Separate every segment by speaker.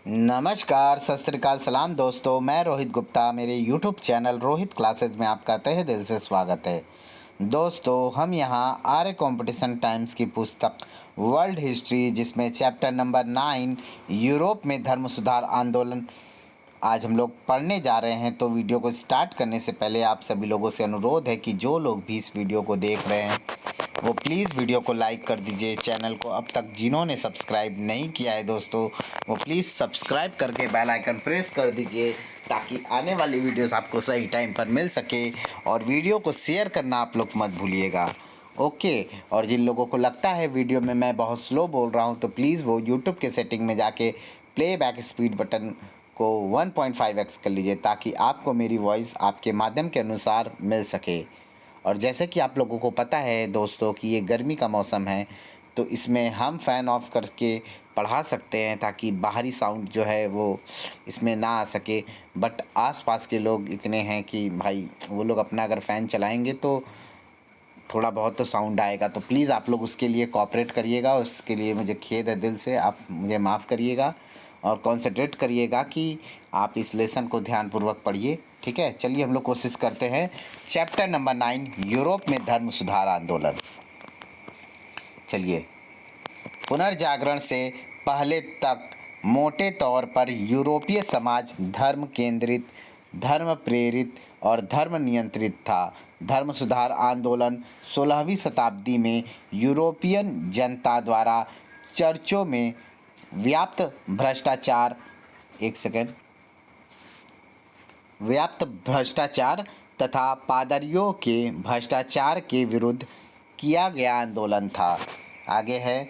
Speaker 1: नमस्कार, सत श्री अकाल, सलाम दोस्तों। मैं रोहित गुप्ता, मेरे यूट्यूब चैनल रोहित क्लासेस में आपका तहे दिल से स्वागत है। दोस्तों, हम यहाँ आर्य कंपटीशन टाइम्स की पुस्तक वर्ल्ड हिस्ट्री, जिसमें चैप्टर नंबर 9 यूरोप में धर्म सुधार आंदोलन आज हम लोग पढ़ने जा रहे हैं। तो वीडियो को स्टार्ट करने से पहले आप सभी लोगों से अनुरोध है कि जो लोग भी इस वीडियो को देख रहे हैं वो प्लीज़ वीडियो को लाइक कर दीजिए। चैनल को अब तक जिन्होंने सब्सक्राइब नहीं किया है दोस्तों, वो प्लीज़ सब्सक्राइब करके बेल आइकन प्रेस कर दीजिए, ताकि आने वाली वीडियोस आपको सही टाइम पर मिल सके। और वीडियो को शेयर करना आप लोग मत भूलिएगा, ओके। और जिन लोगों को लगता है वीडियो में मैं बहुत स्लो बोल रहा हूँ, तो प्लीज़ वो यूट्यूब के सेटिंग में जाके प्लेबैक स्पीड बटन को 1.5x कर लीजिए, ताकि आपको मेरी वॉइस आपके माध्यम के अनुसार मिल सके। और जैसे कि आप लोगों को पता है दोस्तों कि ये गर्मी का मौसम है, तो इसमें हम फ़ैन ऑफ करके पढ़ा सकते हैं, ताकि बाहरी साउंड जो है वो इसमें ना आ सके। बट आसपास के लोग इतने हैं कि भाई वो लोग अपना अगर फ़ैन चलाएंगे तो थोड़ा बहुत तो साउंड आएगा। तो प्लीज़ आप लोग उसके लिए कोऑपरेट करिएगा। उसके लिए मुझे खेद है दिल से, आप मुझे माफ़ करिएगा और कॉन्सेंट्रेट करिएगा कि आप इस लेसन को ध्यानपूर्वक पढ़िए, ठीक है। चलिए हम लोग कोशिश करते हैं। चैप्टर नंबर 9 यूरोप में धर्म सुधार आंदोलन। चलिए, पुनर्जागरण से पहले तक मोटे तौर पर यूरोपीय समाज धर्म केंद्रित, धर्म प्रेरित और धर्म नियंत्रित था। धर्म सुधार आंदोलन 16वीं शताब्दी में यूरोपियन जनता द्वारा चर्चों में व्याप्त भ्रष्टाचार व्याप्त भ्रष्टाचार तथा पादरियों के भ्रष्टाचार के विरुद्ध किया गया आंदोलन था। आगे है,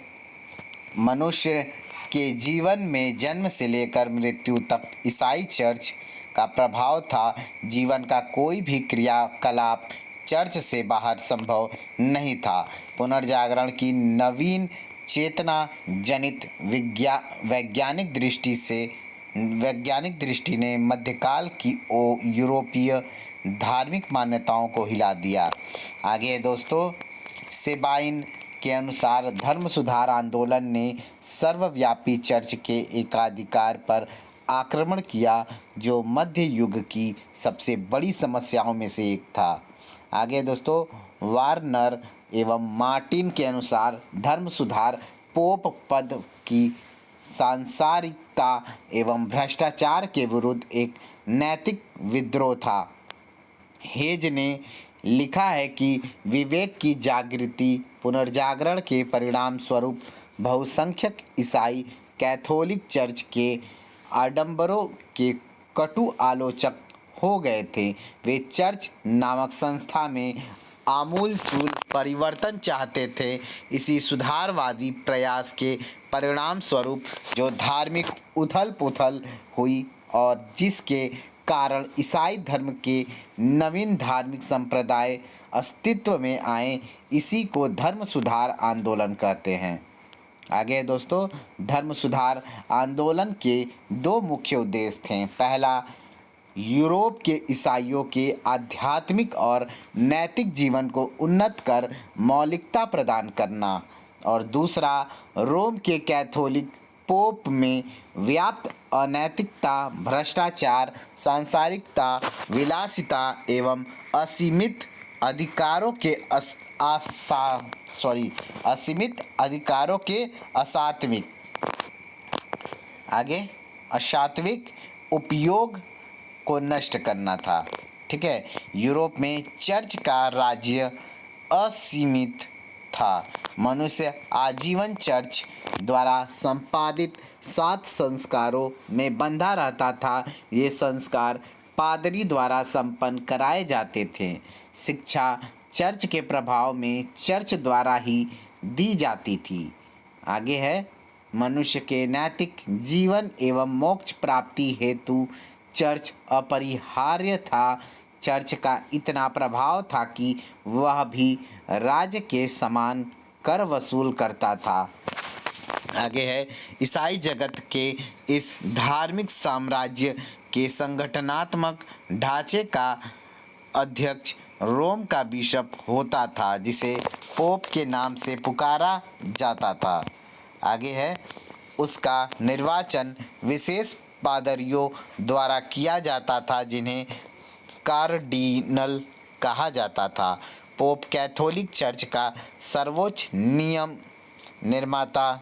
Speaker 1: मनुष्य के जीवन में जन्म से लेकर मृत्यु तक ईसाई चर्च का प्रभाव था। जीवन का कोई भी क्रियाकलाप चर्च से बाहर संभव नहीं था। पुनर्जागरण की नवीन चेतना जनित वैज्ञानिक दृष्टि ने मध्यकाल की यूरोपीय धार्मिक मान्यताओं को हिला दिया। आगे दोस्तों, सेबाइन के अनुसार धर्म सुधार आंदोलन ने सर्वव्यापी चर्च के एकाधिकार पर आक्रमण किया, जो मध्य युग की सबसे बड़ी समस्याओं में से एक था। आगे दोस्तों, वार्नर एवं मार्टिन के अनुसार धर्म सुधार पोप पद की सांसारिकता एवं भ्रष्टाचार के विरुद्ध एक नैतिक विद्रोह था। हेज ने लिखा है कि विवेक की जागृति पुनर्जागरण के परिणाम स्वरूप बहुसंख्यक ईसाई कैथोलिक चर्च के आडंबरों के कटु आलोचक हो गए थे। वे चर्च नामक संस्था में आमूलचूल परिवर्तन चाहते थे। इसी सुधारवादी प्रयास के परिणाम स्वरूप जो धार्मिक उथल पुथल हुई और जिसके कारण ईसाई धर्म के नवीन धार्मिक संप्रदाय अस्तित्व में आए, इसी को धर्म सुधार आंदोलन कहते हैं। आगे दोस्तों, धर्म सुधार आंदोलन के दो मुख्य उद्देश्य थे। पहला, यूरोप के ईसाइयों के आध्यात्मिक और नैतिक जीवन को उन्नत कर मौलिकता प्रदान करना, और दूसरा, रोम के कैथोलिक पोप में व्याप्त अनैतिकता, भ्रष्टाचार, सांसारिकता, विलासिता एवं असीमित अधिकारों के असात्विक उपयोग को नष्ट करना था, ठीक है। यूरोप में चर्च का राज्य असीमित था। मनुष्य आजीवन चर्च द्वारा संपादित 7 संस्कारों में बंधा रहता था। ये संस्कार पादरी द्वारा संपन्न कराए जाते थे। शिक्षा चर्च के प्रभाव में चर्च द्वारा ही दी जाती थी। आगे है, मनुष्य के नैतिक जीवन एवं मोक्ष प्राप्ति हेतु चर्च अपरिहार्य था। चर्च का इतना प्रभाव था कि वह भी राज्य के समान कर वसूल करता था। आगे है, ईसाई जगत के इस धार्मिक साम्राज्य के संगठनात्मक ढांचे का अध्यक्ष रोम का बिशप होता था, जिसे पोप के नाम से पुकारा जाता था। आगे है, उसका निर्वाचन विशेष पादरियों द्वारा किया जाता था जिन्हें कार्डिनल कहा जाता था। पोप कैथोलिक चर्च का सर्वोच्च नियम निर्माता,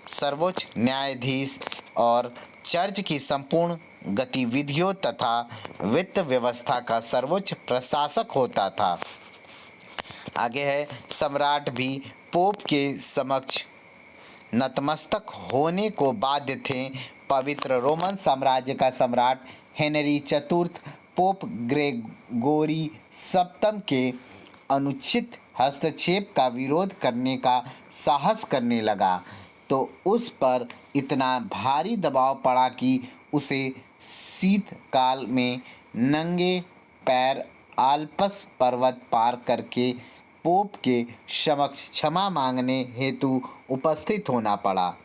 Speaker 1: सर्वोच्च न्यायाधीश और चर्च की संपूर्ण गतिविधियों तथा वित्त व्यवस्था का सर्वोच्च प्रशासक होता था। आगे है, सम्राट भी पोप के समक्ष नतमस्तक होने को बाध्य थे। पवित्र रोमन साम्राज्य का सम्राट हेनरी चतुर्थ पोप ग्रेगोरी सप्तम के अनुचित हस्तक्षेप का विरोध करने का साहस करने लगा तो उस पर इतना भारी दबाव पड़ा कि उसे शीतकाल में नंगे पैर आल्प्स पर्वत पार करके पोप के समक्ष क्षमा मांगने हेतु उपस्थित होना पड़ा।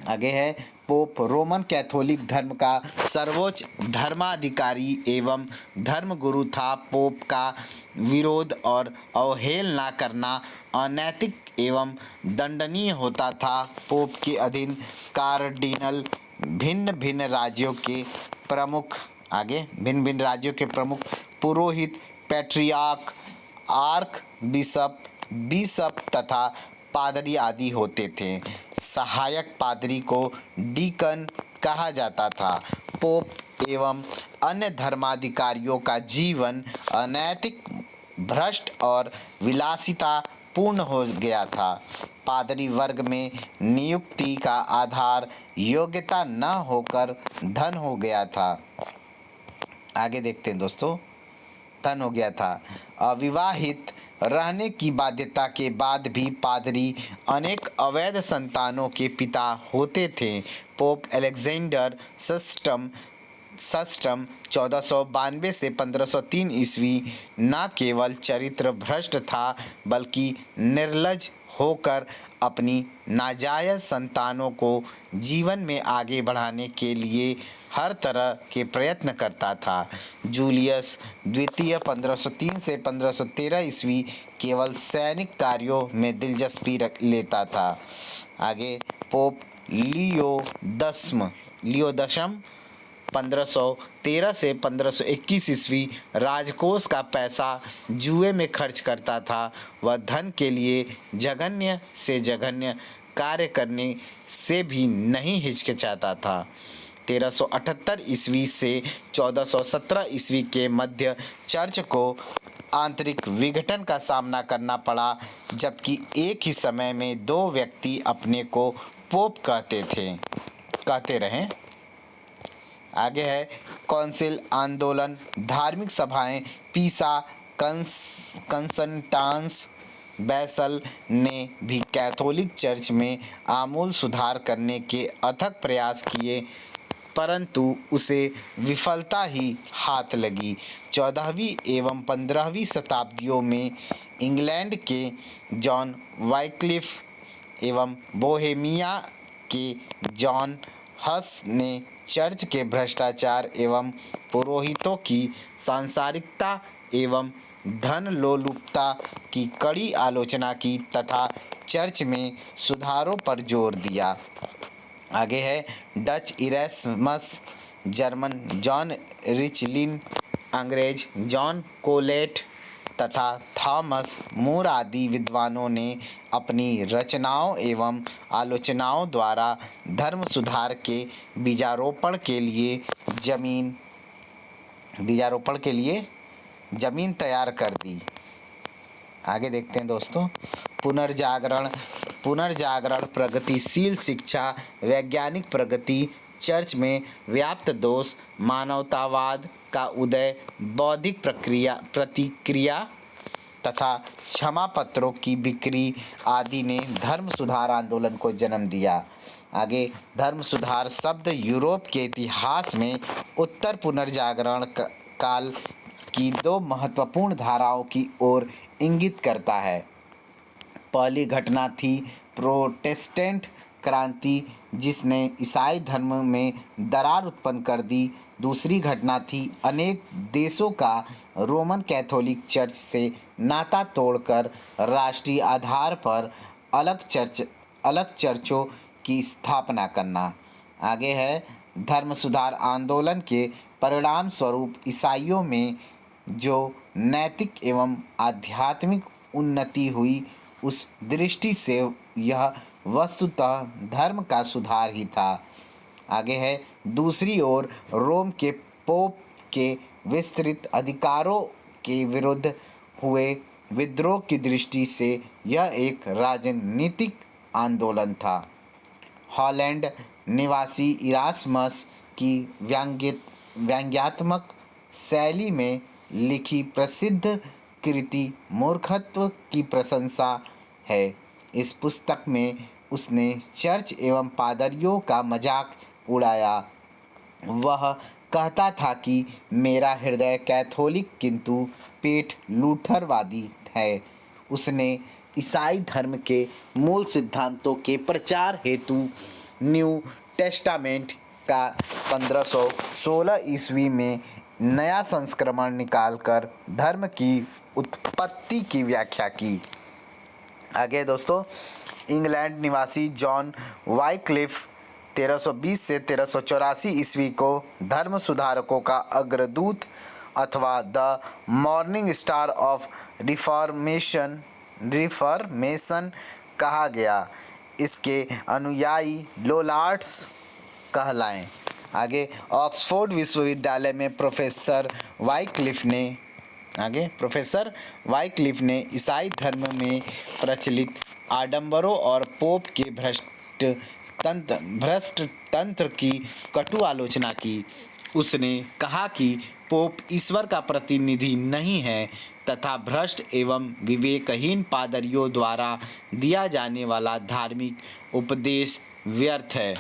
Speaker 1: आगे है, पोप रोमन कैथोलिक धर्म का सर्वोच्च धर्माधिकारी एवं धर्मगुरु था। पोप का विरोध और अवहेलना करना अनैतिक एवं दंडनीय होता था। पोप के अधीन कार्डिनल भिन्न भिन्न राज्यों के प्रमुख पुरोहित, पैट्रियार्क, आर्क बिशप तथा पादरी आदि होते थे। सहायक पादरी को डीकन कहा जाता था। पोप एवं अन्य धर्माधिकारियों का जीवन अनैतिक, भ्रष्ट और विलासिता पूर्ण हो गया था। पादरी वर्ग में नियुक्ति का आधार योग्यता न होकर धन हो गया था। आगे देखते हैं दोस्तों, धन हो गया था। अविवाहित रहने की बाध्यता के बाद भी पादरी अनेक अवैध संतानों के पिता होते थे। पोप अलेक्जेंडर षष्ठम 1492 से 1503 ईस्वी न केवल चरित्र भ्रष्ट था बल्कि निर्लज होकर अपनी नाजायज संतानों को जीवन में आगे बढ़ाने के लिए हर तरह के प्रयत्न करता था। जूलियस द्वितीय 1503 से 1513 ईस्वी केवल सैनिक कार्यों में दिलचस्पी लेता था। आगे, पोप लियो दशम 1513 से 1521 ईस्वी राजकोष का पैसा जुए में खर्च करता था। वह धन के लिए जघन्य से जघन्य कार्य करने से भी नहीं हिचकिचाता था। 1378 ईस्वी से 1417 ईस्वी के मध्य चर्च को आंतरिक विघटन का सामना करना पड़ा, जबकि एक ही समय में दो व्यक्ति अपने को पोप कहते रहे। आगे है, कौंसिल आंदोलन, धार्मिक सभाएं, पीसा, कंसंटांस, बैसल ने भी कैथोलिक चर्च में आमूल सुधार करने के अथक प्रयास किए, परंतु उसे विफलता ही हाथ लगी। 14वीं एवं 15वीं शताब्दियों में इंग्लैंड के जॉन वाइक्लिफ एवं बोहेमिया के जॉन हस ने चर्च के भ्रष्टाचार एवं पुरोहितों की सांसारिकता एवं धन लोलुपता की कड़ी आलोचना की तथा चर्च में सुधारों पर जोर दिया। आगे है, डच इरेस्मस, जर्मन जॉन रिचलिन, अंग्रेज जॉन कोलेट तथा थॉमस मूर आदि विद्वानों ने अपनी रचनाओं एवं आलोचनाओं द्वारा धर्म सुधार के बीजारोपण के लिए जमीन तैयार कर दी। आगे देखते हैं दोस्तों, पुनर्जागरण, प्रगतिशील शिक्षा, वैज्ञानिक प्रगति, चर्च में व्याप्त दोष, मानवतावाद का उदय, बौद्धिक प्रतिक्रिया तथा क्षमा पत्रों की बिक्री आदि ने धर्म सुधार आंदोलन को जन्म दिया। आगे, धर्म सुधार शब्द यूरोप के इतिहास में उत्तर पुनर्जागरण काल की दो महत्वपूर्ण धाराओं की ओर इंगित करता है। पहली घटना थी प्रोटेस्टेंट क्रांति, जिसने ईसाई धर्म में दरार उत्पन्न कर दी। दूसरी घटना थी अनेक देशों का रोमन कैथोलिक चर्च से नाता तोड़कर राष्ट्रीय आधार पर अलग चर्चों की स्थापना करना। आगे है धर्म सुधार आंदोलन के परिणाम स्वरूप ईसाइयों में जो नैतिक एवं आध्यात्मिक उन्नति हुई, उस दृष्टि से यह वस्तुतः धर्म का सुधार ही था। आगे है दूसरी ओर रोम के पोप के विस्तृत अधिकारों के विरुद्ध हुए विद्रोह की दृष्टि से यह एक राजनीतिक आंदोलन था। हॉलैंड निवासी इरास्मस की व्यंग्यात्मक शैली में लिखी प्रसिद्ध कृति मूर्खत्व की प्रशंसा है। इस पुस्तक में उसने चर्च एवं पादरियों का मजाक उड़ाया। वह कहता था कि मेरा हृदय कैथोलिक किंतु पेट लूथरवादी है। उसने ईसाई धर्म के मूल सिद्धांतों के प्रचार हेतु न्यू टेस्टामेंट का 1516 ईस्वी में नया संस्करण निकालकर धर्म की उत्पत्ति की व्याख्या की। आगे दोस्तों, इंग्लैंड निवासी जॉन वाइक्लिफ 1320 से 1384 ईस्वी को धर्म सुधारकों का अग्रदूत अथवा the morning star of reformation कहा गया। इसके अनुयायी लोलार्ड्स कहलाए। आगे ऑक्सफोर्ड विश्वविद्यालय में प्रोफेसर वाइक्लिफ ने ईसाई धर्म में प्रचलित आडंबरों और पोप के भ्रष्ट तंत्र की कटु आलोचना की। उसने कहा कि पोप ईश्वर का प्रतिनिधि नहीं है तथा भ्रष्ट एवं विवेकहीन पादरियों द्वारा दिया जाने वाला धार्मिक उपदेश व्यर्थ है।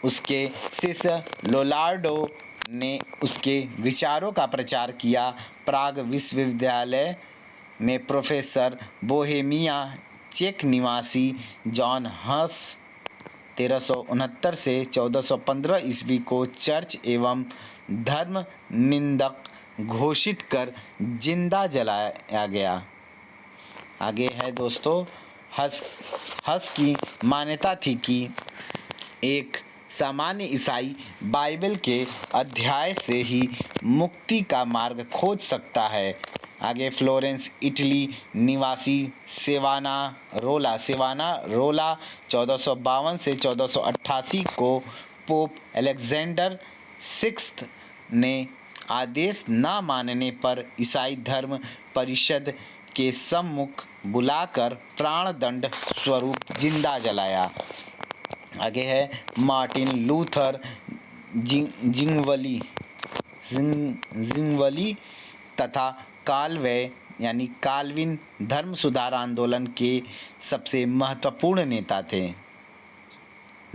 Speaker 1: उसके शिष्य लोलार्डो ने उसके विचारों का प्रचार किया। प्राग विश्वविद्यालय में प्रोफेसर बोहेमिया चेक निवासी जॉन हस 1369 से 1415 ईस्वी को चर्च एवं धर्म निंदक घोषित कर जिंदा जलाया गया। आगे है दोस्तों, हस की मान्यता थी कि एक सामान्य ईसाई बाइबल के अध्याय से ही मुक्ति का मार्ग खोज सकता है। आगे फ्लोरेंस इटली निवासी सेवानारोला 1452 से 1488 को पोप अलेक्जेंडर 6 ने आदेश न मानने पर ईसाई धर्म परिषद के सम्मुख बुलाकर प्राणदंड स्वरूप जिंदा जलाया। आगे है मार्टिन लूथर जिंगवली तथा काल्वे यानी काल्विन धर्म सुधार आंदोलन के सबसे महत्वपूर्ण नेता थे।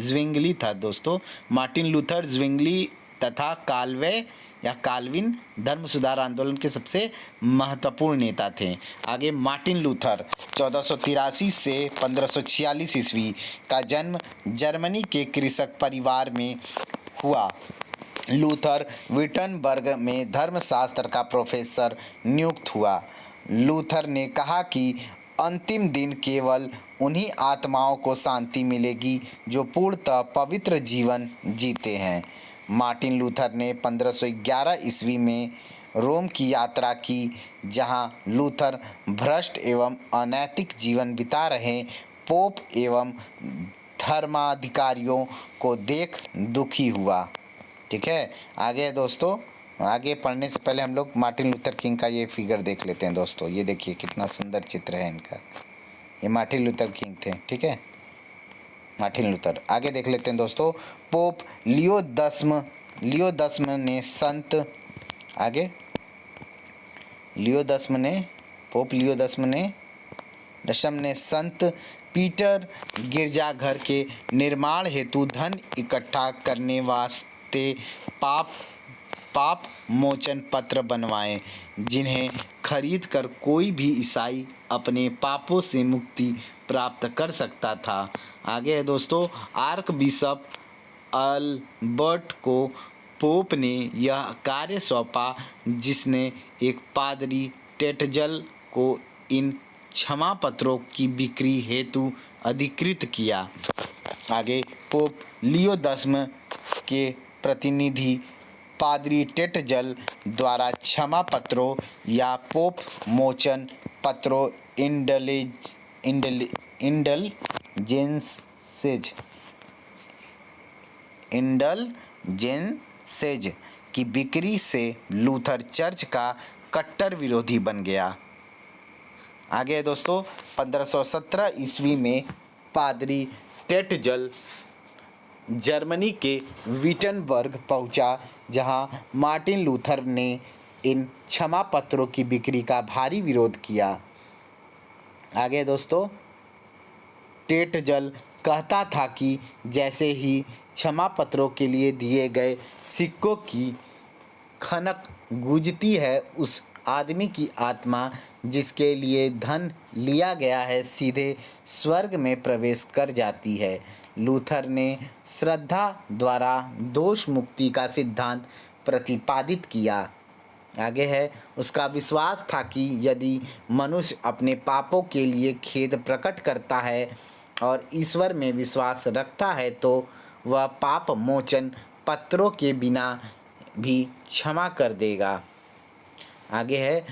Speaker 1: ज्विंगली था दोस्तों, मार्टिन लूथर ज्विंगली तथा काल्वे या काल्विन धर्म सुधार आंदोलन के सबसे महत्वपूर्ण नेता थे। आगे मार्टिन लूथर 1483 से 1546 ईस्वी का जन्म जर्मनी के कृषक परिवार में हुआ। लूथर विटनबर्ग में धर्मशास्त्र का प्रोफेसर नियुक्त हुआ। लूथर ने कहा कि अंतिम दिन केवल उन्हीं आत्माओं को शांति मिलेगी जो पूर्णतः पवित्र जीवन जीते हैं। मार्टिन लूथर ने 1511 ईस्वी में रोम की यात्रा की, जहां लूथर भ्रष्ट एवं अनैतिक जीवन बिता रहे पोप एवं धर्माधिकारियों को देख दुखी हुआ। ठीक है, आगे दोस्तों, आगे पढ़ने से पहले हम लोग मार्टिन लूथर किंग का ये फिगर देख लेते हैं दोस्तों। ये देखिए कितना सुंदर चित्र है इनका। ये मार्टिन लूथर किंग थे। ठीक है, मार्टिन लूथर। आगे देख लेते हैं दोस्तों, पोप लियो दसम ने संत पीटर गिरजाघर के निर्माण हेतु धन इकट्ठा करने वास्ते पाप मोचन पत्र बनवाए, जिन्हें खरीद कर कोई भी ईसाई अपने पापों से मुक्ति प्राप्त कर सकता था। आगे है दोस्तों, आर्क बिशप अल्बर्ट को पोप ने यह कार्य सौंपा, जिसने एक पादरी टेटजल को इन क्षमा पत्रों की बिक्री हेतु अधिकृत किया। आगे पोप लियो 10 के प्रतिनिधि पादरी टेटजल द्वारा क्षमा पत्रों या पोप मोचन पत्रों इंडलजेंसेज की बिक्री से लूथर चर्च का कट्टर विरोधी बन गया। आगे दोस्तों 1517 ईस्वी में पादरी टेटजल जर्मनी के विटनबर्ग पहुंचा, जहां मार्टिन लूथर ने इन क्षमा पत्रों की बिक्री का भारी विरोध किया। आगे दोस्तों टेटजल कहता था कि जैसे ही क्षमा पत्रों के लिए दिए गए सिक्कों की खनक गूंजती है, उस आदमी की आत्मा जिसके लिए धन लिया गया है सीधे स्वर्ग में प्रवेश कर जाती है। लूथर ने श्रद्धा द्वारा दोष मुक्ति का सिद्धांत प्रतिपादित किया। आगे है, उसका विश्वास था कि यदि मनुष्य अपने पापों के लिए खेद प्रकट करता है और ईश्वर में विश्वास रखता है तो वह पाप मोचन पत्रों के बिना भी क्षमा कर देगा। आगे है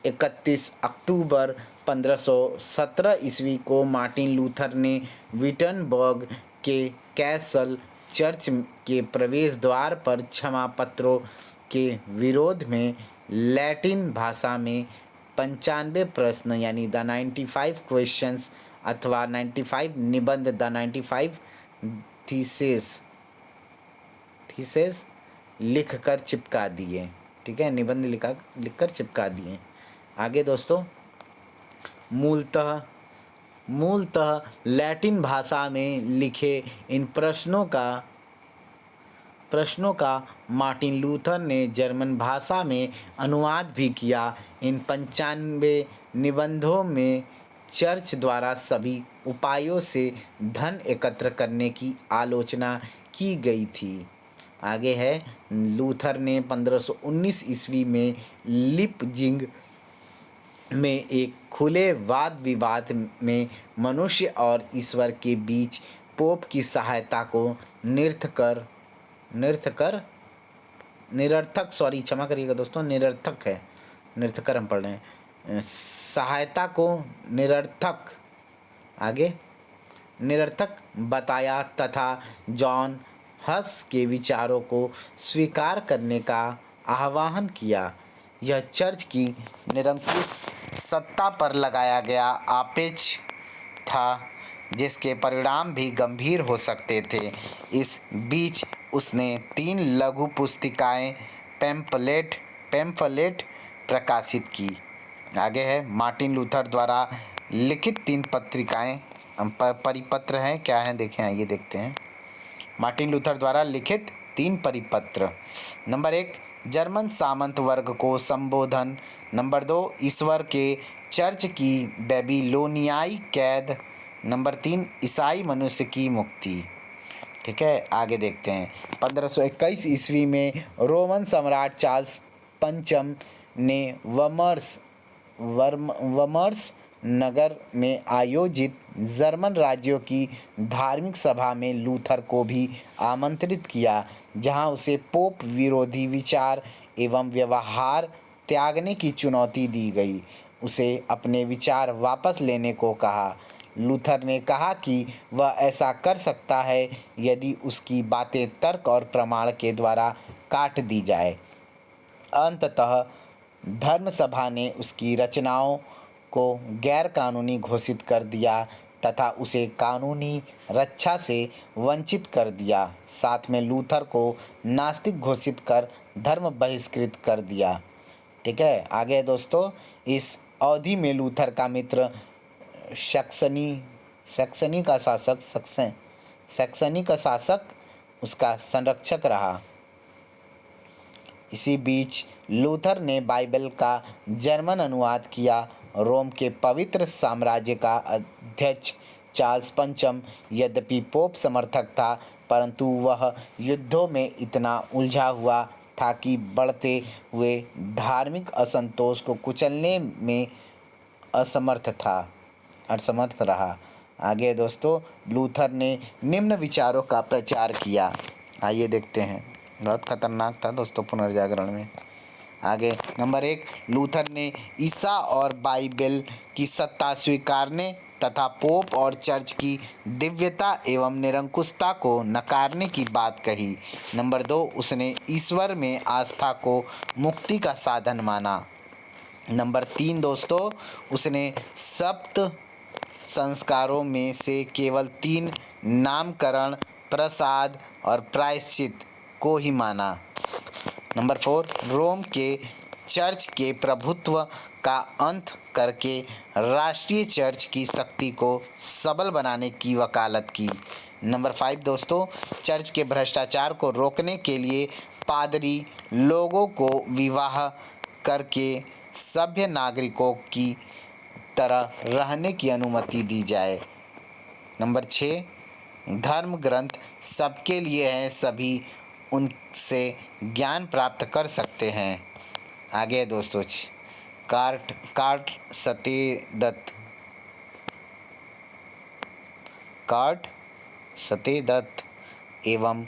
Speaker 1: 31 अक्टूबर 1517 ईस्वी को मार्टिन लूथर ने विटनबर्ग के कैसल चर्च के प्रवेश द्वार पर क्षमा पत्रों के विरोध में लैटिन भाषा में 95 प्रश्न यानी द 95 क्वेश्चंस अथवा 95 निबंध द 95 थीसेस लिखकर चिपका दिए। ठीक है, निबंध लिखकर चिपका दिए। आगे दोस्तों मूलतः लैटिन भाषा में लिखे इन प्रश्नों का मार्टिन लूथर ने जर्मन भाषा में अनुवाद भी किया। इन 95 निबंधों में चर्च द्वारा सभी उपायों से धन एकत्र करने की आलोचना की गई थी। आगे है, लूथर ने 1519 ईस्वी में लिपजिंग में एक खुले वाद विवाद में मनुष्य और ईश्वर के बीच पोप की सहायता को निरर्थक हम पढ़ रहे हैं, सहायता को निरर्थक बताया तथा जॉन हस के विचारों को स्वीकार करने का आह्वान किया। यह चर्च की निरंकुश सत्ता पर लगाया गया आपेच था, जिसके परिणाम भी गंभीर हो सकते थे। इस बीच उसने 3 लघु पुस्तिकाएं पैम्फलेट प्रकाशित की। आगे है, मार्टिन लूथर द्वारा लिखित 3 परिपत्र हैं। क्या हैं देखें, आइए देखते हैं। मार्टिन लूथर द्वारा लिखित 3 परिपत्र। नंबर 1, जर्मन सामंत वर्ग को संबोधन। नंबर 2, ईश्वर के चर्च की बेबीलोनियाई कैद। नंबर 3, ईसाई मनुष्य की मुक्ति। ठीक है, आगे देखते हैं। 1521 ईस्वी में रोमन सम्राट चार्ल्स पंचम ने वर्मर्स नगर में आयोजित जर्मन राज्यों की धार्मिक सभा में लूथर को भी आमंत्रित किया, जहां उसे पोप विरोधी विचार एवं व्यवहार त्यागने की चुनौती दी गई। उसे अपने विचार वापस लेने को कहा। लूथर ने कहा कि वह ऐसा कर सकता है यदि उसकी बातें तर्क और प्रमाण के द्वारा काट दी जाए। अंततः धर्मसभा ने उसकी रचनाओं को गैर कानूनी घोषित कर दिया तथा उसे कानूनी रक्षा से वंचित कर दिया। साथ में लूथर को नास्तिक घोषित कर धर्म बहिष्कृत कर दिया। ठीक है, आगे दोस्तों, इस अवधि में लूथर का मित्र सैक्सनी का शासक उसका संरक्षक रहा। इसी बीच लूथर ने बाइबल का जर्मन अनुवाद किया। रोम के पवित्र साम्राज्य का अध्यक्ष चार्ल्स पंचम यद्यपि पोप समर्थक था, परंतु वह युद्धों में इतना उलझा हुआ था कि बढ़ते हुए धार्मिक असंतोष को कुचलने में असमर्थ रहा। आगे दोस्तों, लूथर ने निम्न विचारों का प्रचार किया। आइए देखते हैं, बहुत खतरनाक था दोस्तों पुनर्जागरण में। आगे नंबर 1, लूथर ने ईसा और बाइबल की सत्ता स्वीकारने तथा पोप और चर्च की दिव्यता एवं निरंकुशता को नकारने की बात कही। नंबर 2, उसने ईश्वर में आस्था को मुक्ति का साधन माना। नंबर 3 दोस्तों, उसने सप्त संस्कारों में से केवल 3 नामकरण, प्रसाद और प्रायश्चित को ही माना। नंबर 4, रोम के चर्च के प्रभुत्व का अंत करके राष्ट्रीय चर्च की शक्ति को सबल बनाने की वकालत की। नंबर 5 दोस्तों, चर्च के भ्रष्टाचार को रोकने के लिए पादरी लोगों को विवाह करके सभ्य नागरिकों की तरह रहने की अनुमति दी जाए। नंबर 6, धर्म ग्रंथ सबके लिए हैं, सभी उनसे ज्ञान प्राप्त कर सकते हैं। आगे दोस्तों, कार्ट सतेदत्त एवं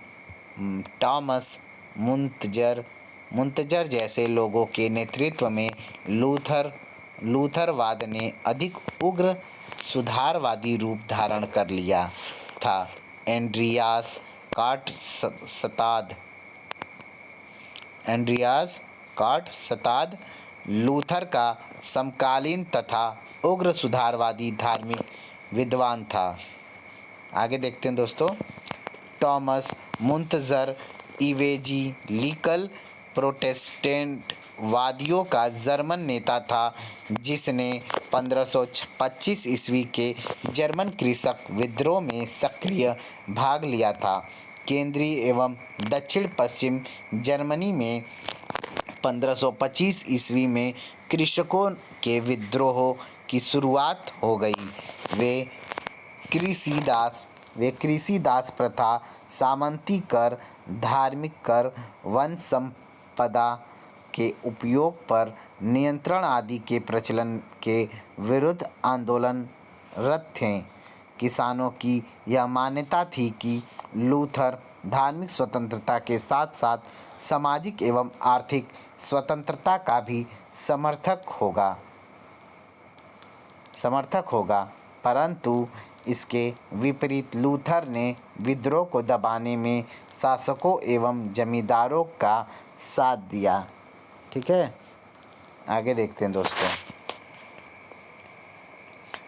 Speaker 1: टॉमस मुंतजर जैसे लोगों के नेतृत्व में लूथरवाद ने अधिक उग्र सुधारवादी रूप धारण कर लिया था। एंड्रियास कार्टसताद लूथर का समकालीन तथा उग्र सुधारवादी धार्मिक विद्वान था। आगे देखते हैं दोस्तों, टॉमस मुंतजर इवेंजेलिकल प्रोटेस्टेंट वादियों का जर्मन नेता था, जिसने 1525 ईस्वी के जर्मन कृषक विद्रोह में सक्रिय भाग लिया था। केंद्रीय एवं दक्षिण पश्चिम जर्मनी में 1525 ईस्वी में कृषकों के विद्रोह की शुरुआत हो गई। वे कृषिदास प्रथा, सामंती कर, धार्मिक कर, वन संपदा के उपयोग पर नियंत्रण आदि के प्रचलन के विरुद्ध आंदोलनरत थे। किसानों की यह मान्यता थी कि लूथर धार्मिक स्वतंत्रता के साथ साथ सामाजिक एवं आर्थिक स्वतंत्रता का भी समर्थक होगा, परंतु इसके विपरीत लूथर ने विद्रोह को दबाने में शासकों एवं जमींदारों का साथ दिया। ठीक है, आगे देखते हैं दोस्तों।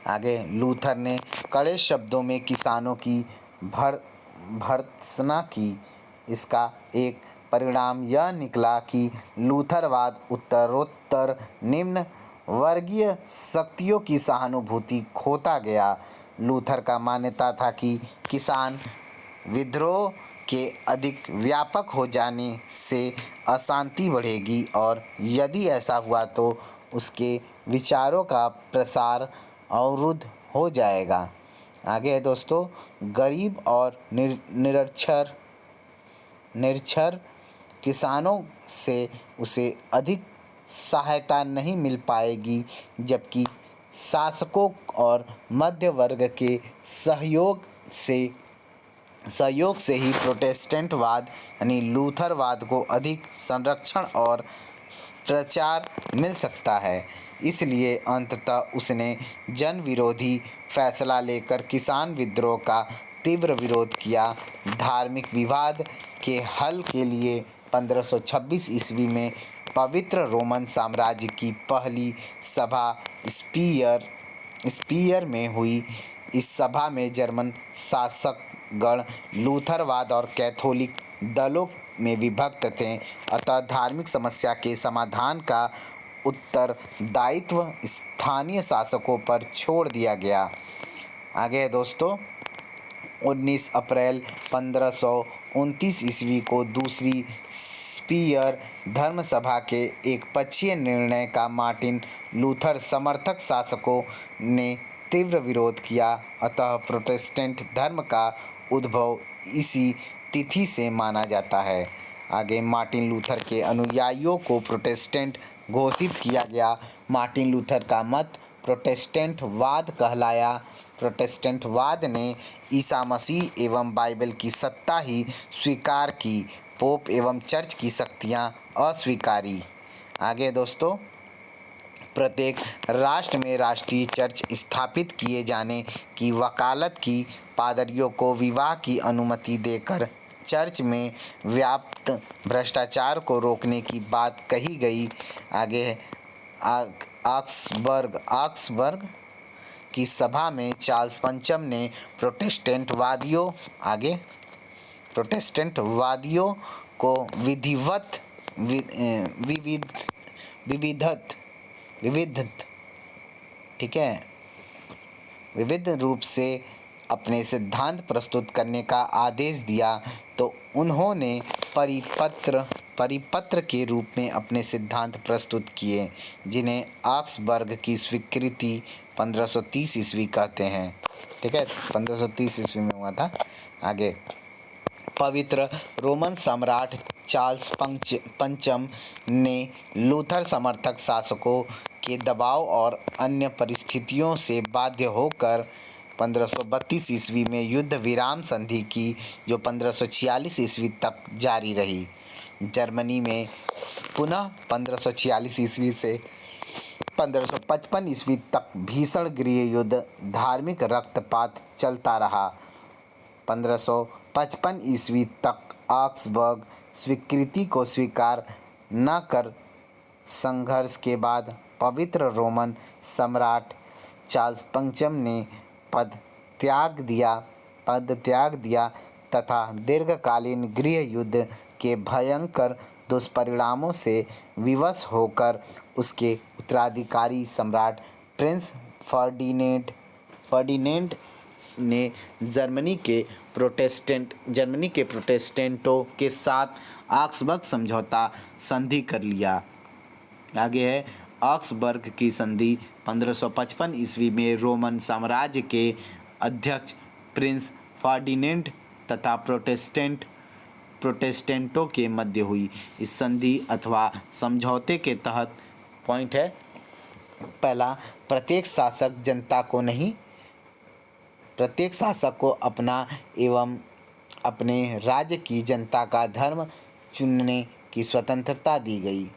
Speaker 1: आगे लूथर ने कड़े शब्दों में किसानों की भर्त्सना की। इसका एक परिणाम यह निकला कि लूथरवाद उत्तरोत्तर निम्न वर्गीय शक्तियों की सहानुभूति खोता गया। लूथर का मान्यता था कि किसान विद्रोह के अधिक व्यापक हो जाने से अशांति बढ़ेगी और यदि ऐसा हुआ तो उसके विचारों का प्रसार अवरुद्ध हो जाएगा। आगे है दोस्तों, गरीब और निरक्षर किसानों से उसे अधिक सहायता नहीं मिल पाएगी, जबकि शासकों और मध्य वर्ग के सहयोग से ही प्रोटेस्टेंटवाद यानी लूथरवाद को अधिक संरक्षण और प्रचार मिल सकता है। इसलिए अंततः उसने जन विरोधी फैसला लेकर किसान विद्रोह का तीव्र विरोध किया। धार्मिक विवाद के हल के लिए 1526 ईस्वी में पवित्र रोमन साम्राज्य की पहली सभा स्पीयर में हुई। इस सभा में जर्मन शासकगण लूथरवाद और कैथोलिक दलों में विभक्त थे, अतः धार्मिक समस्या के समाधान का उत्तरदायित्व स्थानीय शासकों पर छोड़ दिया गया। आगे है दोस्तों, 19 अप्रैल 1529 ईस्वी को दूसरी स्पीयर धर्मसभा के एक पक्षीय निर्णय का मार्टिन लूथर समर्थक शासकों ने तीव्र विरोध किया, अतः प्रोटेस्टेंट धर्म का उद्भव इसी तिथि से माना जाता है। आगे मार्टिन लूथर के अनुयायियों को प्रोटेस्टेंट घोषित किया गया। मार्टिन लूथर का मत प्रोटेस्टेंटवाद कहलाया। प्रोटेस्टेंटवाद ने ईसा मसीह एवं बाइबल की सत्ता ही स्वीकार की, पोप एवं चर्च की शक्तियाँ अस्वीकारी। आगे दोस्तों, प्रत्येक राष्ट्र में राष्ट्रीय चर्च स्थापित किए जाने की वकालत की, पादरियों को विवाह की अनुमति देकर चर्च में व्याप्त भ्रष्टाचार को रोकने की बात कही गई। आगे है ऑक्सबर्ग की सभा में चार्ल्स पंचम ने प्रोटेस्टेंटवादियों को विविध रूप से अपने सिद्धांत प्रस्तुत करने का आदेश दिया, तो उन्होंने परिपत्र के रूप में अपने सिद्धांत प्रस्तुत किए, जिन्हें ऑक्सबर्ग की स्वीकृति 1530 ईस्वी कहते हैं। ठीक है, 1530 ईस्वी में हुआ था। आगे, पवित्र रोमन सम्राट चार्ल्स पंचम ने लूथर समर्थक शासकों के दबाव और अन्य परिस्थितियों से बाध्य होकर 1532 ईस्वी में युद्ध विराम संधि की, जो 1546 ईस्वी तक जारी रही। जर्मनी में पुनः 1546 ईस्वी से 1555 ईस्वी तक भीषण गृह युद्ध, धार्मिक रक्तपात चलता रहा। 1555 ईस्वी तक ऑक्सबर्ग स्वीकृति को स्वीकार न कर संघर्ष के बाद पवित्र रोमन सम्राट चार्ल्स पंचम ने पद त्याग दिया तथा दीर्घकालीन गृह युद्ध के भयंकर दुष्परिणामों से विवश होकर उसके उत्तराधिकारी सम्राट प्रिंस फर्डिनेंड ने जर्मनी के प्रोटेस्टेंटों के साथ ऑक्सबर्ग समझौता संधि कर लिया। आगे है ऑक्सबर्ग की संधि 1555 ईस्वी में रोमन साम्राज्य के अध्यक्ष प्रिंस फर्डिनेंड तथा प्रोटेस्टेंटों के मध्य हुई। इस संधि अथवा समझौते के तहत पॉइंट है पहला, प्रत्येक शासक को अपना एवं अपने राज्य की जनता का धर्म चुनने की स्वतंत्रता दी गई।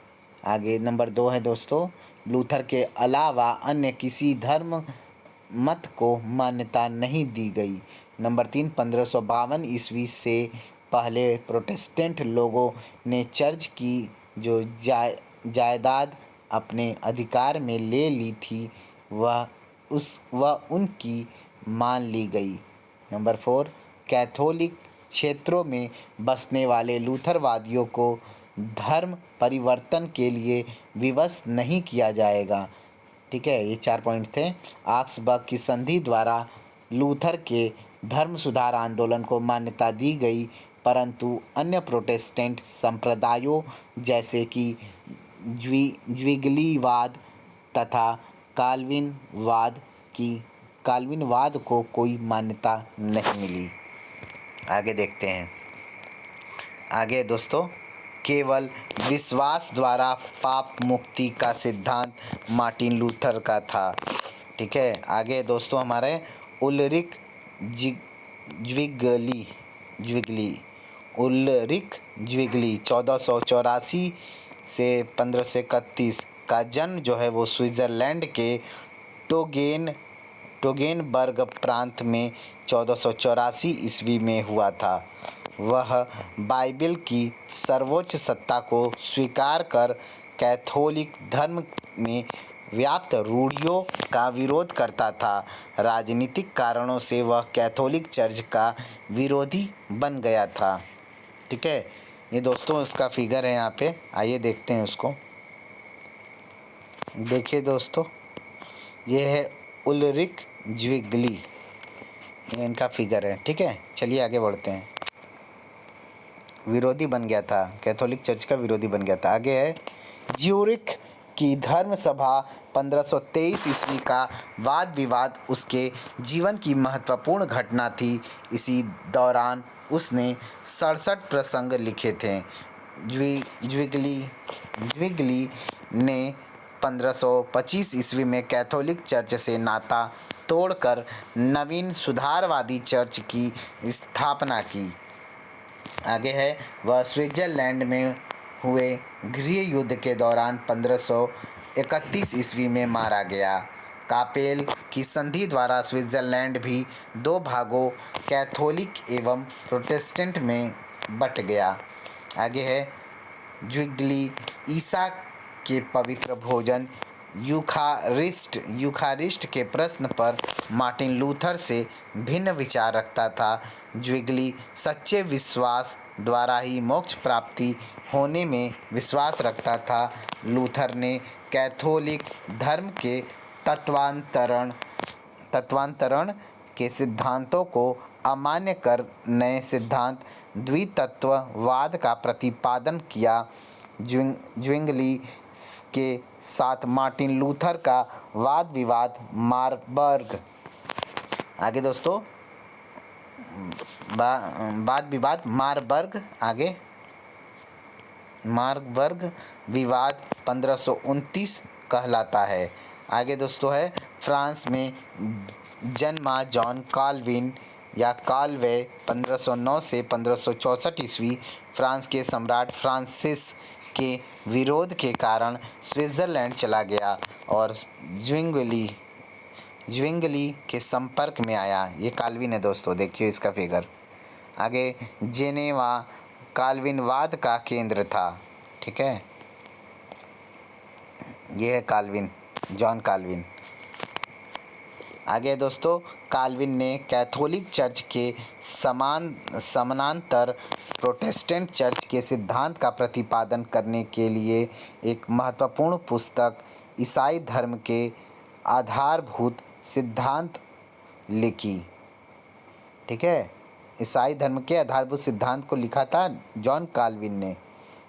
Speaker 1: आगे नंबर 2 है दोस्तों, लूथर के अलावा अन्य किसी धर्म मत को मान्यता नहीं दी गई। नंबर 3, 1552 ईस्वी से पहले प्रोटेस्टेंट लोगों ने चर्च की जो जायदाद अपने अधिकार में ले ली थी वह उनकी मान ली गई। नंबर 4, कैथोलिक क्षेत्रों में बसने वाले लूथरवादियों को धर्म परिवर्तन के लिए विवश नहीं किया जाएगा। ठीक है, ये 4 पॉइंट थे। ऑक्सबर्ग की संधि द्वारा लूथर के धर्म सुधार आंदोलन को मान्यता दी गई, परंतु अन्य प्रोटेस्टेंट संप्रदायों जैसे कि ज्विगलीवाद तथा काल्विनवाद को कोई मान्यता नहीं मिली। आगे देखते हैं। आगे दोस्तों, केवल विश्वास द्वारा पाप मुक्ति का सिद्धांत मार्टिन लूथर का था। ठीक है, आगे दोस्तों हमारे उल्रिक ज्विगली 1484 से 1531 का जन्म जो है वो स्विट्ज़रलैंड के टोगेनबर्ग प्रांत में 1484 ईस्वी में हुआ था। वह बाइबिल की सर्वोच्च सत्ता को स्वीकार कर कैथोलिक धर्म में व्याप्त रूढ़ियों का विरोध करता था। राजनीतिक कारणों से वह कैथोलिक चर्च का विरोधी बन गया था। ठीक है, ये दोस्तों इसका फिगर है यहाँ पे, आइए देखते हैं उसको। देखिए दोस्तों, ये है उल्रिक ज्विगली, इनका फिगर है। ठीक है, चलिए आगे बढ़ते हैं। विरोधी बन गया था, कैथोलिक चर्च का विरोधी बन गया था। आगे है ज्यूरिख की धर्म सभा 1523 ईस्वी का वाद विवाद उसके जीवन की महत्वपूर्ण घटना थी। इसी दौरान उसने 67 प्रसंग लिखे थे। ज्विगली ने 1525 ईस्वी में कैथोलिक चर्च से नाता तोड़कर नवीन सुधारवादी चर्च की स्थापना की। आगे है, वह स्विट्जरलैंड में हुए गृह युद्ध के दौरान 1531 ईस्वी में मारा गया। कापेल की संधि द्वारा स्विट्जरलैंड भी दो भागों कैथोलिक एवं प्रोटेस्टेंट में बट गया। आगे है, ज्विगली ईसा के पवित्र भोजन यूखारिस्ट के प्रश्न पर मार्टिन लूथर से भिन्न विचार रखता था। ज्विगली सच्चे विश्वास द्वारा ही मोक्ष प्राप्ति होने में विश्वास रखता था। लूथर ने कैथोलिक धर्म के तत्वांतरण के सिद्धांतों को अमान्य कर नए सिद्धांत द्वितत्ववाद का प्रतिपादन किया। ज्विंगली के साथ मार्टिन लूथर का वाद विवाद मारबर्ग। आगे दोस्तों, वाद विवाद मारबर्ग विवाद 1529 कहलाता है। आगे दोस्तों है, फ्रांस में जन्मा जॉन काल्विन या काल्वे 1509 से 1564 ईस्वी फ्रांस के सम्राट फ्रांसिस के विरोध के कारण स्विट्जरलैंड चला गया और ज्विंगली के संपर्क में आया। ये काल्विन है दोस्तों, देखिए इसका फिगर। आगे, जेनेवा काल्विनवाद का केंद्र था। ठीक है, ये है काल्विन, जॉन काल्विन। आगे दोस्तों, काल्विन ने कैथोलिक चर्च के समानांतर प्रोटेस्टेंट चर्च के सिद्धांत का प्रतिपादन करने के लिए एक महत्वपूर्ण पुस्तक ईसाई धर्म के आधारभूत सिद्धांत लिखी। ठीक है, ईसाई धर्म के आधारभूत सिद्धांत को लिखा था जॉन काल्विन ने।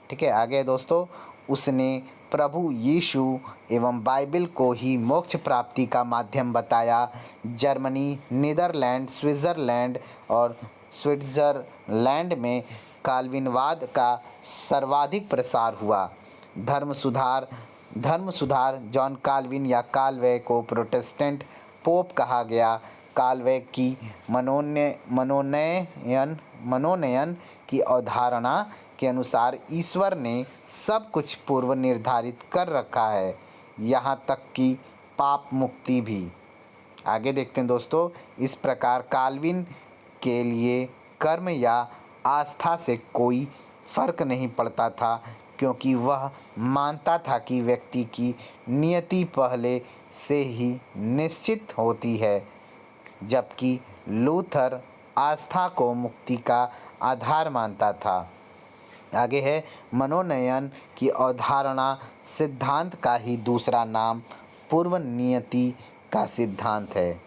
Speaker 1: ठीक है, आगे दोस्तों, उसने प्रभु यीशु एवं बाइबल को ही मोक्ष प्राप्ति का माध्यम बताया। जर्मनी, नीदरलैंड, स्विट्ज़रलैंड और स्विट्ज़रलैंड में काल्विनवाद का सर्वाधिक प्रसार हुआ। धर्म सुधार जॉन काल्विन या काल्वे को प्रोटेस्टेंट पोप कहा गया। काल्वे की मनोनयन की अवधारणा के अनुसार ईश्वर ने सब कुछ पूर्व निर्धारित कर रखा है, यहाँ तक कि पाप मुक्ति भी। आगे देखते हैं दोस्तों, इस प्रकार काल्विन के लिए कर्म या आस्था से कोई फर्क नहीं पड़ता था, क्योंकि वह मानता था कि व्यक्ति की नियति पहले से ही निश्चित होती है, जबकि लूथर आस्था को मुक्ति का आधार मानता था। आगे है, मनोनयन की अवधारणा सिद्धांत का ही दूसरा नाम पूर्व नियति का सिद्धांत है।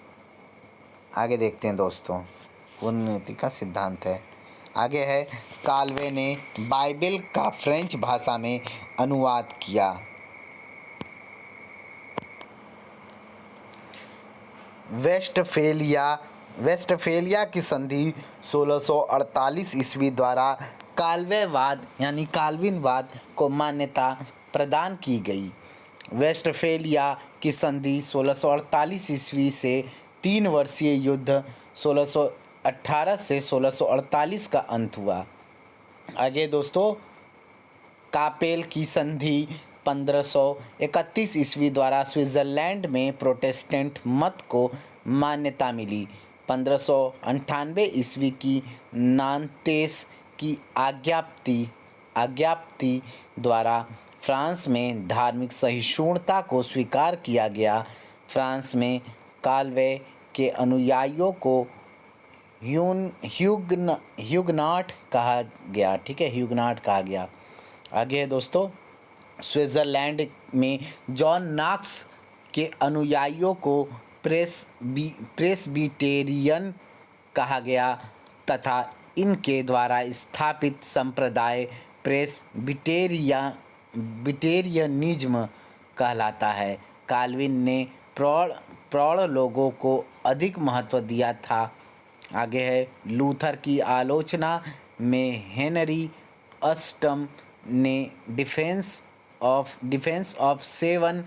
Speaker 1: आगे देखते हैं दोस्तों, पूर्व नियति का सिद्धांत है। आगे है, काल्वे ने बाइबल का फ्रेंच भाषा में अनुवाद किया। वेस्टफेलिया की संधि 1648 ईस्वी द्वारा काल्वेवाद यानी काल्विनवाद को मान्यता प्रदान की गई। वेस्टफेलिया की संधि 1648 ईस्वी से 3 वर्षीय युद्ध 1618 से 1648 का अंत हुआ। आगे दोस्तों, कापेल की संधि 1531 ईस्वी द्वारा स्विट्ज़रलैंड में प्रोटेस्टेंट मत को मान्यता मिली। 1598 ईस्वी की नान्तेस की आज्ञप्ति द्वारा फ्रांस में धार्मिक सहिष्णुता को स्वीकार किया गया। फ्रांस में काल्वे के अनुयायियों को ह्यूगनॉट कहा गया। ठीक है, ह्यूगनॉट कहा गया। आगे है दोस्तों, स्विट्ज़रलैंड में जॉन नॉक्स के अनुयायियों को प्रेस्बिटेरियन कहा गया तथा इनके द्वारा स्थापित संप्रदाय प्रेस्बिटेरियनिज्म कहलाता है। काल्विन ने प्रौढ़ लोगों को अधिक महत्व दिया था। आगे है, लूथर की आलोचना में हेनरी अष्टम ने डिफेंस डिफेंस ऑफ सेवन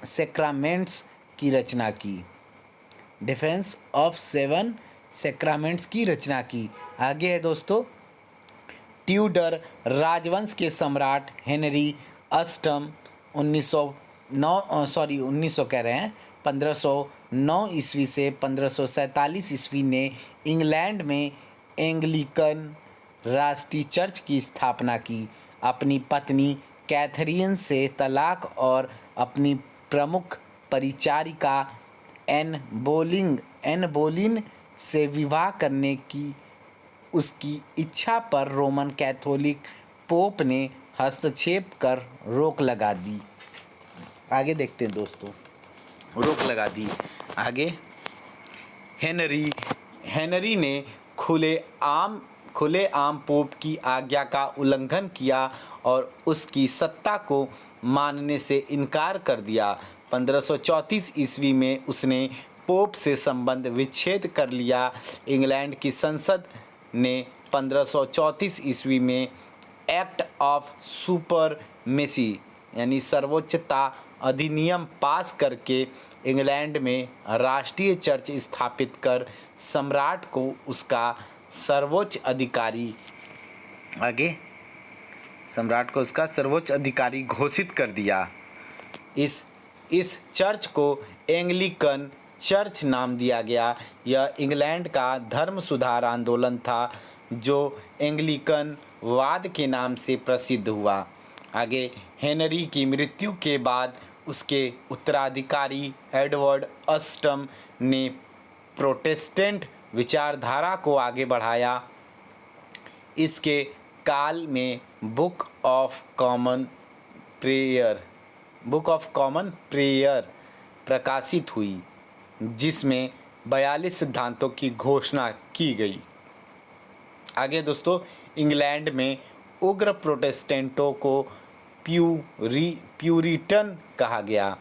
Speaker 1: सेक्रामेंट्स की रचना की। डिफेंस ऑफ सेवन सेक्रामेंट्स की रचना की। आगे है दोस्तों, ट्यूडर राजवंश के सम्राट हेनरी अष्टम 1509 ईस्वी से 1547 ईस्वी ने इंग्लैंड में एंग्लिकन राष्ट्रीय चर्च की स्थापना की। अपनी पत्नी कैथरीन से तलाक और अपनी प्रमुख परिचारिका एन बोलिन से विवाह करने की उसकी इच्छा पर रोमन कैथोलिक पोप ने हस्तक्षेप कर रोक लगा दी। आगे देखते हैं दोस्तों, रोक लगा दी। आगे हेनरी ने खुलेआम पोप की आज्ञा का उल्लंघन किया और उसकी सत्ता को मानने से इनकार कर दिया। 1534 ईस्वी में उसने पोप से संबंध विच्छेद कर लिया। इंग्लैंड की संसद ने 1534 ईस्वी में एक्ट ऑफ सुपरमेसी यानी सर्वोच्चता अधिनियम पास करके इंग्लैंड में राष्ट्रीय चर्च स्थापित कर सम्राट को उसका सर्वोच्च अधिकारी घोषित कर दिया। इस चर्च को एंग्लिकन चर्च नाम दिया गया। यह इंग्लैंड का धर्म सुधार आंदोलन था जो एंग्लिकन वाद के नाम से प्रसिद्ध हुआ। आगे हेनरी की मृत्यु के बाद उसके उत्तराधिकारी एडवर्ड अष्टम ने प्रोटेस्टेंट विचारधारा को आगे बढ़ाया। इसके काल में बुक ऑफ कॉमन प्रेयर प्रकाशित हुई, जिसमें 42 सिद्धांतों की घोषणा की गई। आगे दोस्तों, इंग्लैंड में उग्र प्रोटेस्टेंटों को प्यूरिटन कहा गया।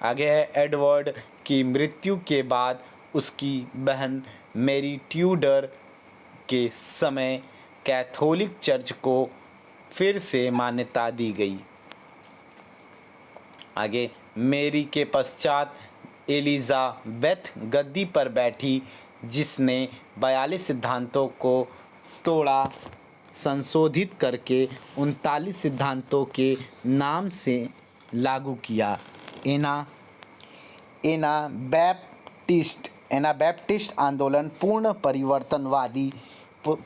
Speaker 1: आगे है, एडवर्ड की मृत्यु के बाद उसकी बहन मैरी ट्यूडर के समय कैथोलिक चर्च को फिर से मान्यता दी गई। आगे, मैरी के पश्चात एलिजाबेथ गद्दी पर बैठी, जिसने 42 सिद्धांतों को तोड़ा, संशोधित करके 39 सिद्धांतों के नाम से लागू किया। एनाबैप्टिस्ट आंदोलन पूर्ण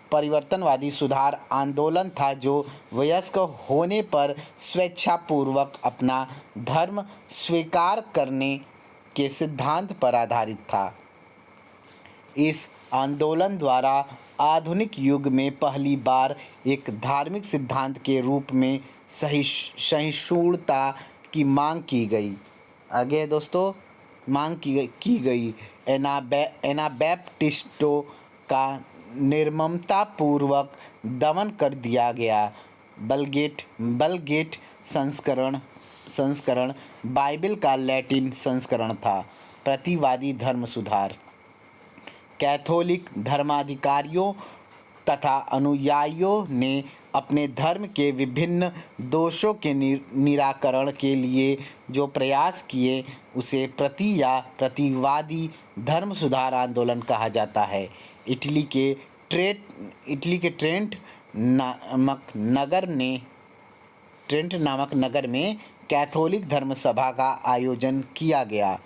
Speaker 1: परिवर्तनवादी सुधार आंदोलन था जो वयस्क होने पर स्वेच्छापूर्वक अपना धर्म स्वीकार करने के सिद्धांत पर आधारित था। इस आंदोलन द्वारा आधुनिक युग में पहली बार एक धार्मिक सिद्धांत के रूप में सहिष्णुता की मांग की गई। आगे दोस्तों, मांग की गई एनाबैप्टिस्टों का निर्ममतापूर्वक दमन कर दिया गया। बलगेट संस्करण बाइबिल का लैटिन संस्करण था। प्रतिवादी धर्म सुधार, कैथोलिक धर्माधिकारियों तथा अनुयायियों ने अपने धर्म के विभिन्न दोषों के निराकरण के लिए जो प्रयास किए उसे प्रतिवादी धर्म सुधार आंदोलन कहा जाता है। इटली के ट्रेंट नामक नगर में कैथोलिक धर्म सभा का आयोजन किया गया।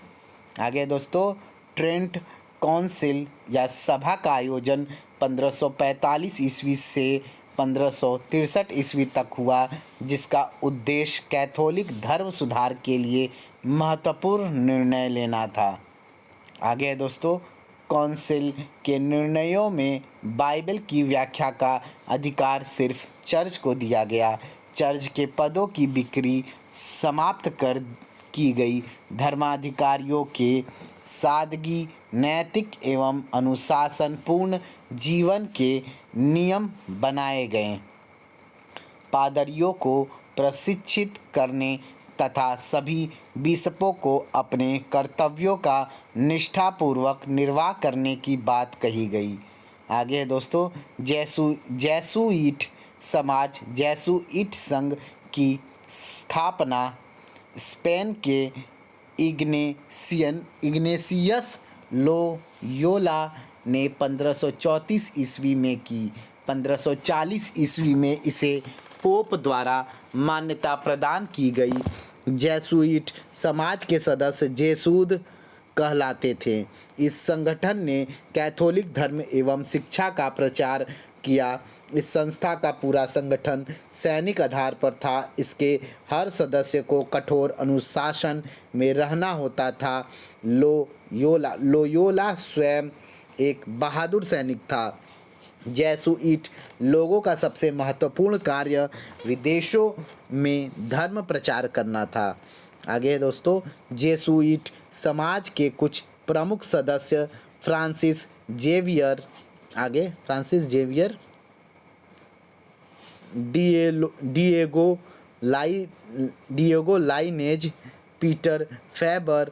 Speaker 1: आगे दोस्तों, ट्रेंट काउंसिल या सभा का आयोजन 1545 ईस्वी से 1563 ईस्वी तक हुआ, जिसका उद्देश्य कैथोलिक धर्म सुधार के लिए महत्वपूर्ण निर्णय लेना था। आगे है दोस्तों, काउंसिल के निर्णयों में बाइबल की व्याख्या का अधिकार सिर्फ चर्च को दिया गया। चर्च के पदों की बिक्री समाप्त की गई। धर्माधिकारियों के सादगी, नैतिक एवं अनुशासनपूर्ण जीवन के नियम बनाए गए। पादरियों को प्रशिक्षित करने तथा सभी बिशपों को अपने कर्तव्यों का निष्ठापूर्वक निर्वाह करने की बात कही गई। आगे दोस्तों, जैसुइट संघ की स्थापना स्पेन के इग्नेशियस लोयोला ने 1534 ईस्वी में की। 1540 ईस्वी में इसे पोप द्वारा मान्यता प्रदान की गई। जेसुइट समाज के सदस्य जेसूद कहलाते थे। इस संगठन ने कैथोलिक धर्म एवं शिक्षा का प्रचार किया। इस संस्था का पूरा संगठन सैनिक आधार पर था। इसके हर सदस्य को कठोर अनुशासन में रहना होता था। लोयोला स्वयं एक बहादुर सैनिक था। जेसुइट लोगों का सबसे महत्वपूर्ण कार्य विदेशों में धर्म प्रचार करना था। आगे दोस्तों, जेसुइट समाज के कुछ प्रमुख सदस्य Francis Xavier, Diego Laynez, Peter Faber,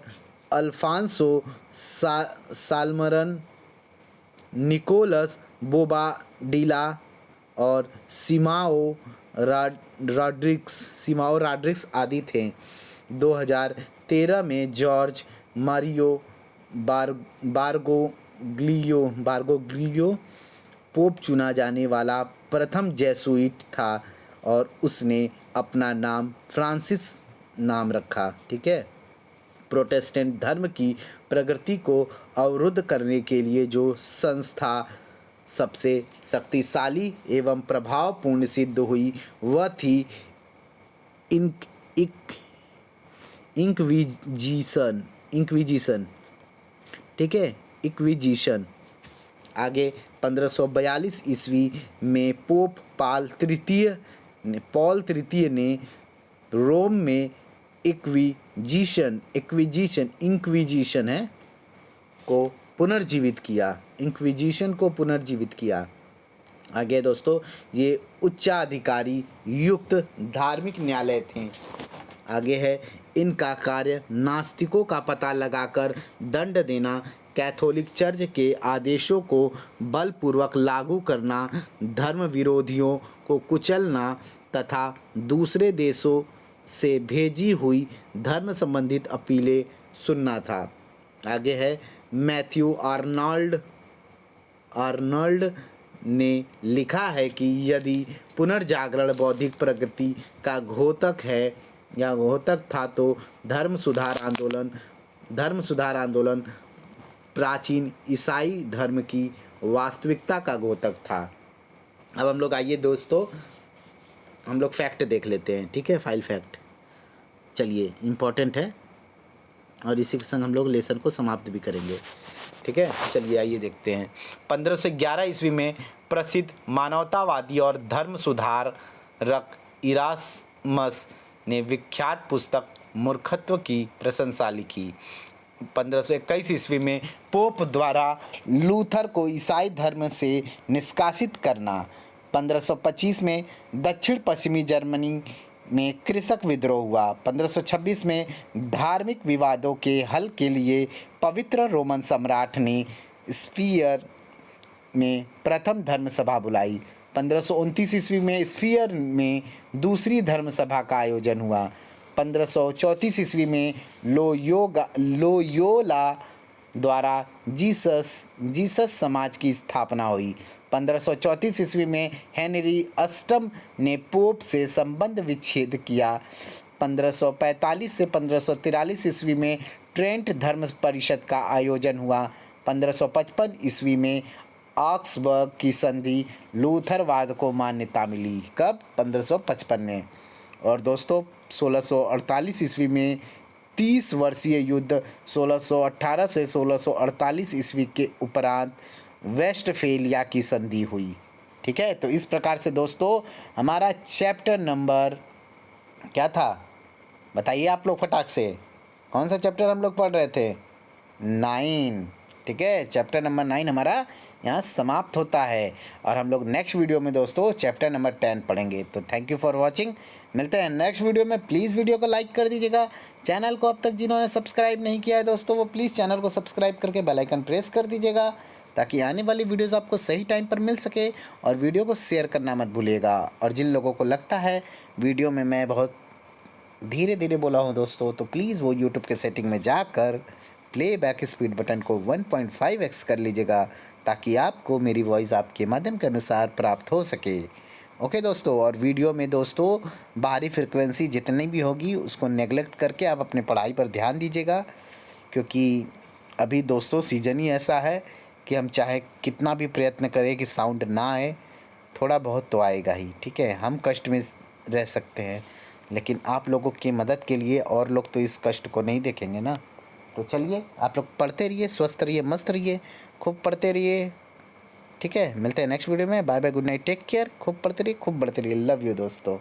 Speaker 1: Alfonso Salmeron, Nicolas Bobadilla और सिमाओ रॉड्रिग्स आदि थे। 2013 में जॉर्ज मारियो बारगोग्लियो पोप चुना जाने वाला प्रथम जेसुइट था और उसने अपना नाम फ्रांसिस नाम रखा। ठीक है। प्रोटेस्टेंट धर्म की प्रगति को अवरुद्ध करने के लिए जो संस्था सबसे शक्तिशाली एवं प्रभावपूर्ण सिद्ध हुई वह थी इंक्विजिशन। ठीक है, इंक्विजिशन। आगे 1542 ईस्वी में पोप पॉल तृतीय ने रोम में इंक्विजिशन को पुनर्जीवित किया। आगे दोस्तों, ये उच्चाधिकारी युक्त धार्मिक न्यायालय थे। आगे है, इनका कार्य नास्तिकों का पता लगाकर दंड देना, कैथोलिक चर्च के आदेशों को बलपूर्वक लागू करना, धर्म विरोधियों को कुचलना तथा दूसरे देशों से भेजी हुई धर्म संबंधित अपीलें सुनना था। आगे है, मैथ्यू आर्नल्ड ने लिखा है कि यदि पुनर्जागरण बौद्धिक प्रगति का घोतक था तो धर्म सुधार आंदोलन प्राचीन ईसाई धर्म की वास्तविकता का घोतक था। अब हम लोग आइए दोस्तों, हम लोग फैक्ट देख लेते हैं। ठीक है, फाइल फैक्ट चलिए इम्पोर्टेंट है और इसी के संग हम लोग लेसन को समाप्त भी करेंगे। ठीक है, चलिए आइए देखते हैं। 1511 ईस्वी में प्रसिद्ध मानवतावादी और धर्म सुधारक इरास्मस ने विख्यात पुस्तक मूर्खत्व की प्रशंसा लिखी। 1521 ईस्वी में पोप द्वारा लूथर को ईसाई धर्म से निष्कासित करना। 1525 में दक्षिण पश्चिमी जर्मनी में कृषक विद्रोह हुआ। 1526 में धार्मिक विवादों के हल के लिए पवित्र रोमन सम्राट ने स्फीयर में प्रथम धर्म सभा बुलाई। 1529 ईस्वी में स्फीयर में दूसरी धर्म सभा का आयोजन हुआ। 1534 ईस्वी में लोयोला द्वारा जीसस समाज की स्थापना हुई। 1534 ईस्वी में हेनरी अष्टम ने पोप से संबंध विच्छेद किया। 1545 से 1543 ईस्वी में ट्रेंट धर्म परिषद का आयोजन हुआ। 1555 ईस्वी में ऑक्सबर्ग की संधि लूथरवाद को मान्यता मिली। कब? 1555 में। और दोस्तों 1648 ईस्वी में 30 वर्षीय युद्ध 1618 से 1648 ईस्वी के उपरांत वेस्टफेलिया की संधि हुई। ठीक है, तो इस प्रकार से दोस्तों हमारा चैप्टर नंबर क्या था बताइए आप लोग फटाक से, कौन सा चैप्टर हम लोग पढ़ रहे थे? 9। ठीक है, चैप्टर नंबर 9 हमारा यहाँ समाप्त होता है और हम लोग नेक्स्ट वीडियो में दोस्तों चैप्टर नंबर 10 पढ़ेंगे। तो थैंक यू फॉर वॉचिंग, मिलते हैं नेक्स्ट वीडियो में। प्लीज़ वीडियो को लाइक कर दीजिएगा। चैनल को अब तक जिन्होंने सब्सक्राइब नहीं किया है दोस्तों वो प्लीज़ चैनल को सब्सक्राइब करके बेल आइकन प्रेस कर दीजिएगा ताकि आने वाली वीडियोज़ आपको सही टाइम पर मिल सके। और वीडियो को शेयर करना मत भूलिएगा। और जिन लोगों को लगता है वीडियो में मैं बहुत धीरे धीरे बोला हूँ दोस्तों, तो प्लीज़ वो यूट्यूब के सेटिंग में जाकर प्लेबैक स्पीड बटन को 1.5x कर लीजिएगा, ताकि आपको मेरी वॉइस आपके माध्यम के अनुसार प्राप्त हो सके। ओके दोस्तों, और वीडियो में दोस्तों बाहरी फ्रिक्वेंसी जितनी भी होगी उसको नेगलेक्ट करके आप अपने पढ़ाई पर ध्यान दीजिएगा, क्योंकि अभी दोस्तों सीज़न ही ऐसा है कि हम चाहे कितना भी प्रयत्न करें कि साउंड ना आए, थोड़ा बहुत तो आएगा ही। ठीक है, हम कष्ट में रह सकते हैं, लेकिन आप लोगों की मदद के लिए और लोग तो इस कष्ट को नहीं देखेंगे ना। तो चलिए, आप लोग पढ़ते रहिए, स्वस्थ रहिए, मस्त रहिए, खूब पढ़ते रहिए। ठीक है, मिलते हैं नेक्स्ट वीडियो में। Bye bye, good night, take care, खूब पढ़ते रहिए, खूब बढ़ते रहिए। लव यू दोस्तों।